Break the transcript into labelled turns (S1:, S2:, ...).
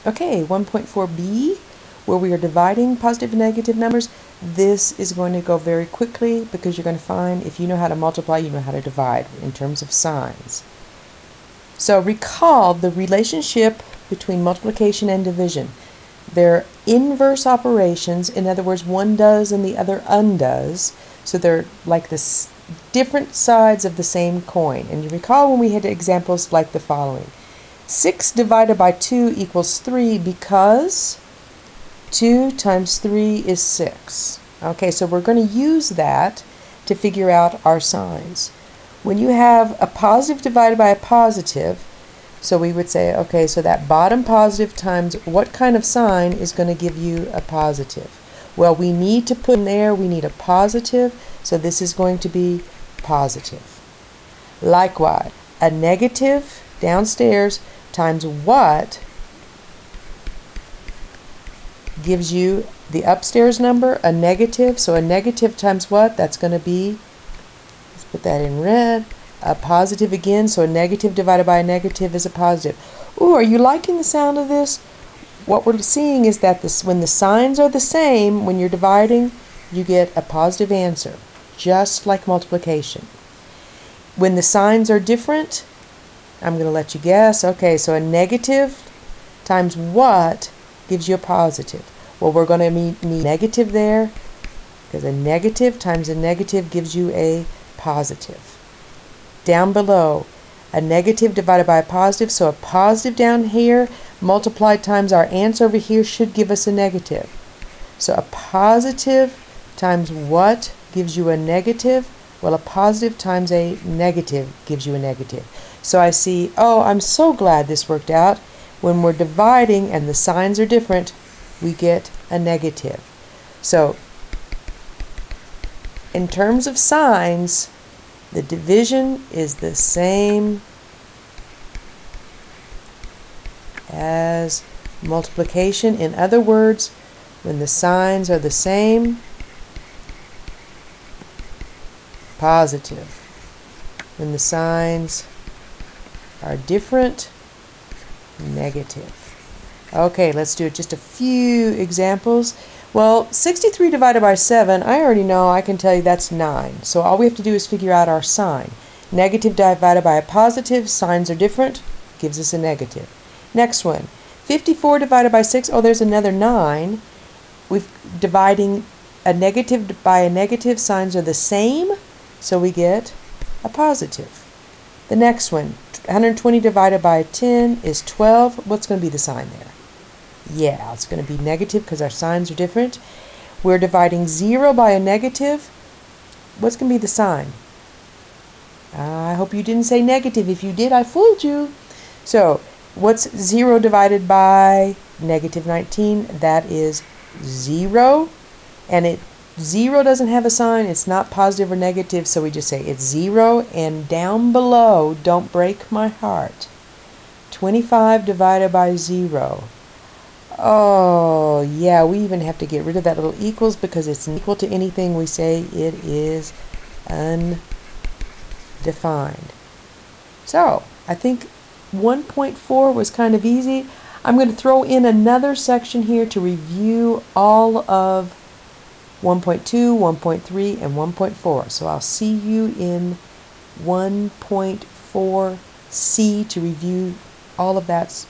S1: Okay, 1.4b, where we are dividing positive and negative numbers. This is going to go very quickly because you're going to find if you know how to multiply, you know how to divide in terms of signs. So recall the relationship between multiplication and division. They're inverse operations. In other words, one does and the other undoes. So they're like this different sides of the same coin. And you recall when we had examples like the following. 6 divided by 2 equals 3 because 2 times 3 is 6. Okay, so we're going to use that to figure out our signs. When you have a positive divided by a positive, so we would say, okay, so that bottom positive times what kind of sign is going to give you a positive? Well, we need to put in there, we need a positive, so this is going to be positive. Likewise, a negative downstairs times what gives you the upstairs number, a negative. So a negative times what? That's going to be, let's put that in red, a positive again. So a negative divided by a negative is a positive. Ooh, are you liking the sound of this? What we're seeing is that when the signs are the same, when you're dividing, you get a positive answer, just like multiplication. When the signs are different, I'm going to let you guess. Okay, so a negative times what gives you a positive? Well, we're going to need negative there because a negative times a negative gives you a positive. Down below, a negative divided by a positive, so a positive down here multiplied times our answer over here should give us a negative. So a positive times what gives you a negative? Well, a positive times a negative gives you a negative. So I see, oh, I'm so glad this worked out. When we're dividing and the signs are different, we get a negative. So in terms of signs, the division is the same as multiplication. In other words, when the signs are the same, positive. When the signs are different, negative. Okay, let's do just a few examples. Well, 63 divided by 7, I already know, I can tell you that's 9. So all we have to do is figure out our sign. Negative divided by a positive, signs are different, gives us a negative. Next one, 54 divided by 6, oh, there's another 9. We're dividing a negative by a negative, signs are the same, so we get a positive. The next one, 120 divided by 10 is 12. What's going to be the sign there? Yeah, it's going to be negative because our signs are different. We're dividing 0 by a negative. What's going to be the sign? I hope you didn't say negative. If you did, I fooled you. So, what's 0 divided by negative 19? That is 0. And 0 doesn't have a sign. It's not positive or negative, so we just say it's 0. And down below, don't break my heart, 25 divided by 0. Oh, yeah, we even have to get rid of that little equals because it's equal to anything we say it is undefined. So, I think 1.4 was kind of easy. I'm going to throw in another section here to review all of 1.2, 1.3, and 1.4. So I'll see you in 1.4C to review all of that